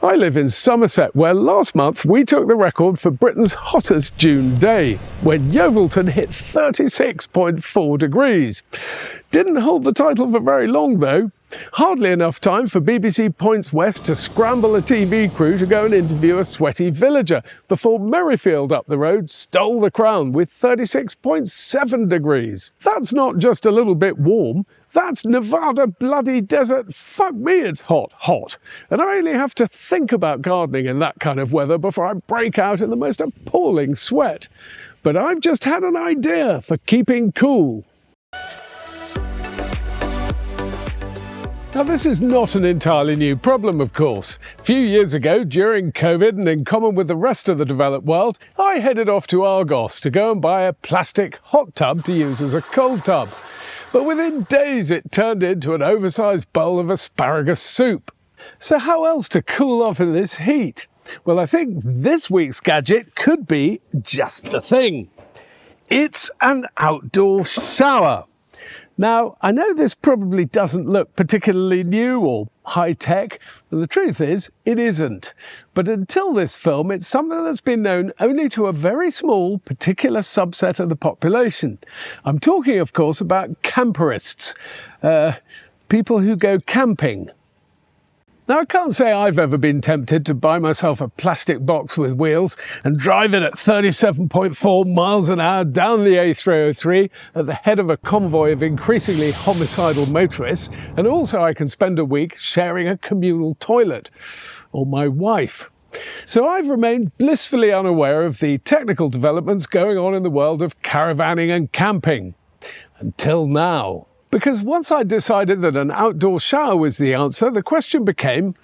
I live in Somerset, where last month we took the record for Britain's hottest June day, when Yeovilton hit 36.4 degrees. Didn't hold the title for very long though. Hardly enough time for BBC Points West to scramble a TV crew to go and interview a sweaty villager before Merrifield up the road stole the crown with 36.7 degrees. That's not just a little bit warm. That's Nevada bloody desert. Fuck me, it's hot, hot. And I only have to think about gardening in that kind of weather before I break out in the most appalling sweat. But I've just had an idea for keeping cool. Now, this is not an entirely new problem, of course. A few years ago, during COVID, and in common with the rest of the developed world, I headed off to Argos to go and buy a plastic hot tub to use as a cold tub. But within days it turned into an oversized bowl of asparagus soup. So how else to cool off in this heat? Well, I think this week's gadget could be just the thing. It's an outdoor shower. Now, I know this probably doesn't look particularly new or high-tech, but the truth is, it isn't. But until this film, it's something that's been known only to a very small, particular subset of the population. I'm talking, of course, about camperists, people who go camping. Now, I can't say I've ever been tempted to buy myself a plastic box with wheels and drive it at 37.4 miles an hour down the A303 at the head of a convoy of increasingly homicidal motorists, and also I can spend a week sharing a communal toilet, or my wife. So I've remained blissfully unaware of the technical developments going on in the world of caravanning and camping. Until now. Because once I decided that an outdoor shower was the answer, the question became,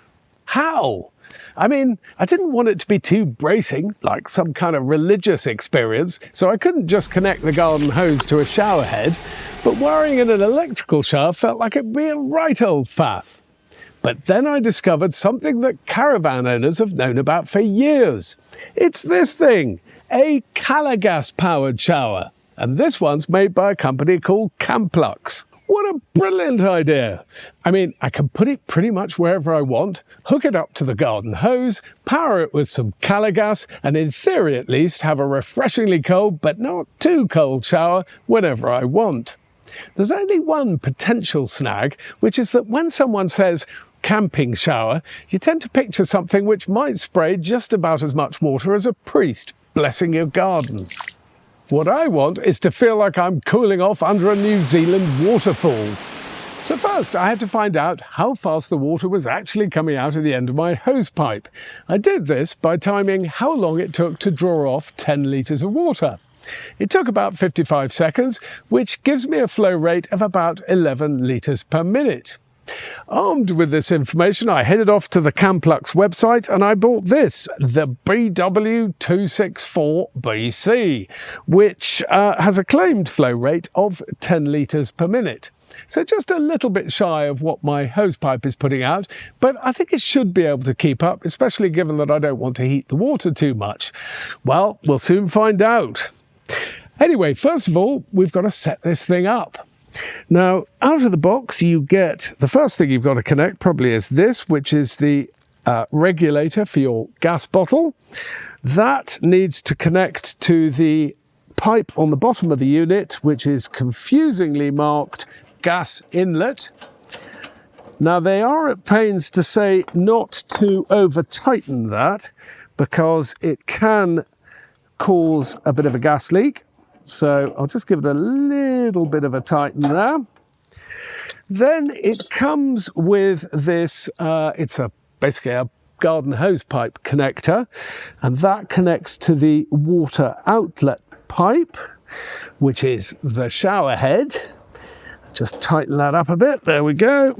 how? I mean, I didn't want it to be too bracing, like some kind of religious experience, so I couldn't just connect the garden hose to a shower head, but wiring in an electrical shower felt like it'd be a right old faff. But then I discovered something that caravan owners have known about for years. It's this thing, a Calor gas-powered shower. And this one's made by a company called Camplux. What a brilliant idea! I mean, I can put it pretty much wherever I want, hook it up to the garden hose, power it with some Calor gas, and in theory at least have a refreshingly cold but not too cold shower whenever I want. There's only one potential snag, which is that when someone says camping shower, you tend to picture something which might spray just about as much water as a priest blessing your garden. What I want is to feel like I'm cooling off under a New Zealand waterfall. So first I had to find out how fast the water was actually coming out of the end of my hose pipe. I did this by timing how long it took to draw off 10 litres of water. It took about 55 seconds, which gives me a flow rate of about 11 litres per minute. Armed with this information, I headed off to the Camplux website and I bought this, the BW264BC, which has a claimed flow rate of 10 litres per minute. So just a little bit shy of what my hosepipe is putting out, but I think it should be able to keep up, especially given that I don't want to heat the water too much. Well, we'll soon find out. Anyway, first of all, we've got to set this thing up. Now, out of the box, you get, the first thing you've got to connect probably is this, which is the regulator for your gas bottle. That needs to connect to the pipe on the bottom of the unit, which is confusingly marked gas inlet. Now, they are at pains to say not to over-tighten that, because it can cause a bit of a gas leak. So I'll just give it a little bit of a tighten there. Then it comes with this, it's basically a garden hose pipe connector, and that connects to the water outlet pipe, which is the shower head. Just tighten that up a bit, there we go.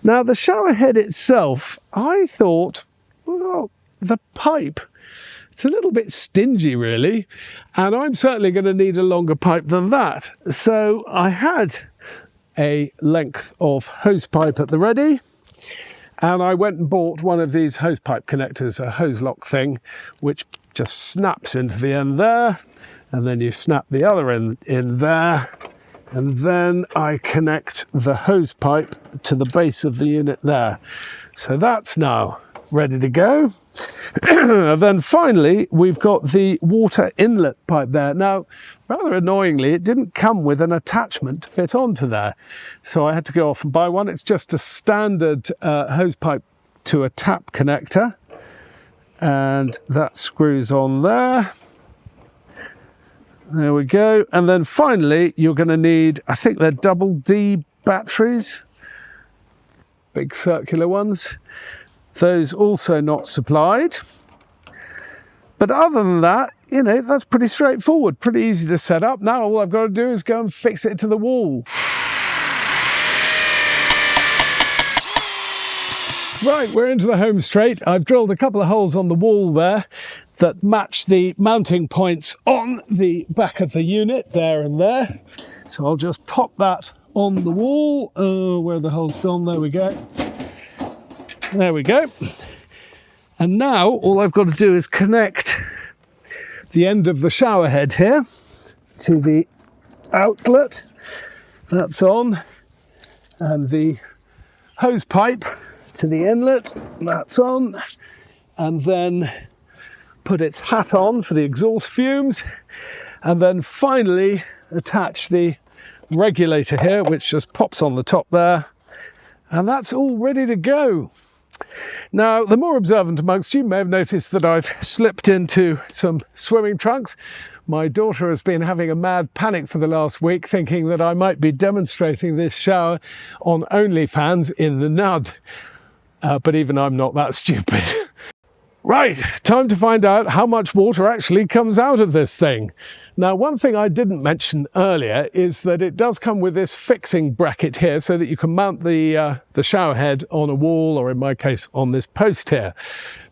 Now the shower head itself, I thought, well, the pipe, it's a little bit stingy really, and I'm certainly going to need a longer pipe than that. So I had a length of hose pipe at the ready, and I went and bought one of these hose pipe connectors, a hose lock thing, which just snaps into the end there, and then you snap the other end in there, and then I connect the hose pipe to the base of the unit there. So that's now ready to go. And then finally, we've got the water inlet pipe there. Now, rather annoyingly, it didn't come with an attachment to fit onto there. So I had to go off and buy one. It's just a standard hose pipe to a tap connector. And that screws on there. There we go. And then finally, you're going to need, I think they're double D batteries. Big circular ones. Those also not supplied. But other than that, you know, that's pretty straightforward, pretty easy to set up. Now all I've got to do is go and fix it to the wall. Right, we're into the home straight. I've drilled a couple of holes on the wall there that match the mounting points on the back of the unit, there and there. So I'll just pop that on the wall. Oh, where the hole's gone, there we go. There we go. And now all I've got to do is connect the end of the shower head here to the outlet. That's on. And the hose pipe to the inlet. That's on. And then put its hat on for the exhaust fumes. And then finally attach the regulator here, which just pops on the top there. And that's all ready to go. Now, the more observant amongst you may have noticed that I've slipped into some swimming trunks. My daughter has been having a mad panic for the last week, thinking that I might be demonstrating this shower on OnlyFans in the Nud. But even I'm not that stupid. Right, time to find out how much water actually comes out of this thing. Now, one thing I didn't mention earlier is that it does come with this fixing bracket here so that you can mount the shower head on a wall, or in my case on this post here.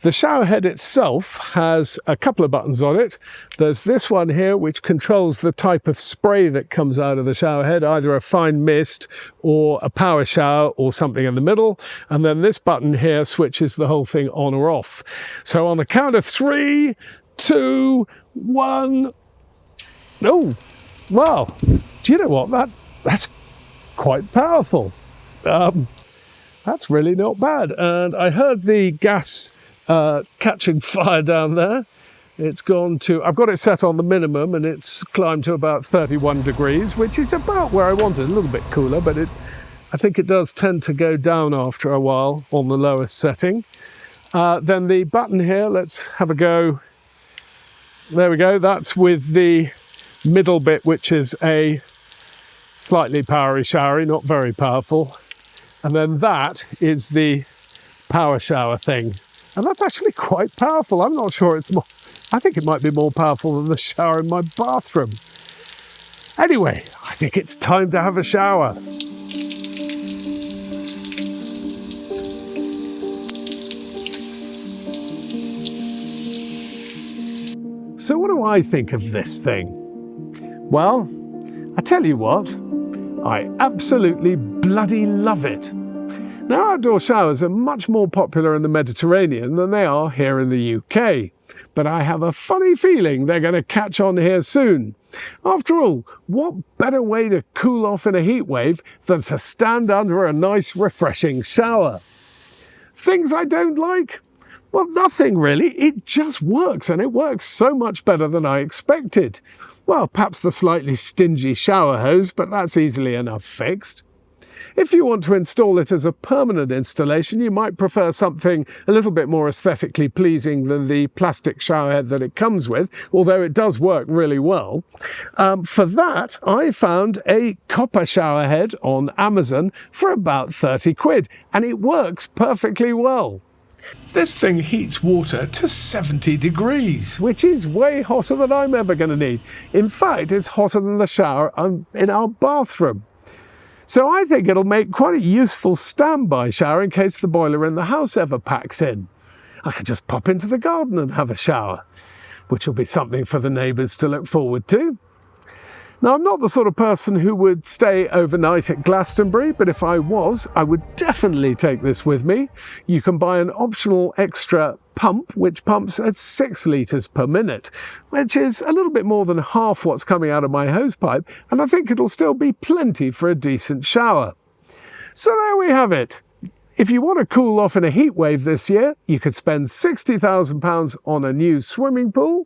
The shower head itself has a couple of buttons on it. There's this one here which controls the type of spray that comes out of the shower head, either a fine mist or a power shower or something in the middle. And then this button here switches the whole thing on or off. So on the count of 3, 2, 1... Oh, well, do you know what? That's quite powerful. That's really not bad. And I heard the gas catching fire down there. It's gone to, I've got it set on the minimum, and it's climbed to about 31 degrees, which is about where I want it, a little bit cooler, but I think it does tend to go down after a while on the lowest setting. Then the button here, let's have a go. There we go. That's with the middle bit, which is a slightly showery, not very powerful. And then that is the power shower thing. And that's actually quite powerful. I'm not sure it's more, I think it might be more powerful than the shower in my bathroom. Anyway, I think it's time to have a shower. So what do I think of this thing? Well, I tell you what, I absolutely bloody love it. Now, outdoor showers are much more popular in the Mediterranean than they are here in the UK, but I have a funny feeling they're going to catch on here soon. After all, what better way to cool off in a heatwave than to stand under a nice, refreshing shower? Things I don't like? Well, nothing really. It just works, and it works so much better than I expected. Well, perhaps the slightly stingy shower hose, but that's easily enough fixed. If you want to install it as a permanent installation, you might prefer something a little bit more aesthetically pleasing than the plastic shower head that it comes with, although it does work really well. For that, I found a copper shower head on Amazon for about 30 quid, and it works perfectly well. This thing heats water to 70 degrees, which is way hotter than I'm ever going to need. In fact, it's hotter than the shower in our bathroom. So I think it'll make quite a useful standby shower in case the boiler in the house ever packs in. I could just pop into the garden and have a shower, which will be something for the neighbours to look forward to. Now, I'm not the sort of person who would stay overnight at Glastonbury, but if I was, I would definitely take this with me. You can buy an optional extra pump, which pumps at 6 litres per minute, which is a little bit more than half what's coming out of my hose pipe, and I think it'll still be plenty for a decent shower. So there we have it. If you want to cool off in a heatwave this year, you could spend £60,000 on a new swimming pool,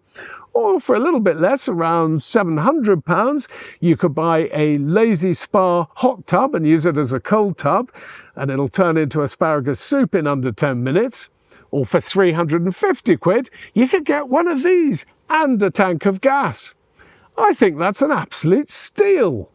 or for a little bit less, around £700, you could buy a lazy spa hot tub and use it as a cold tub, and it'll turn into asparagus soup in under 10 minutes. Or for 350 quid, you could get one of these and a tank of gas. I think that's an absolute steal.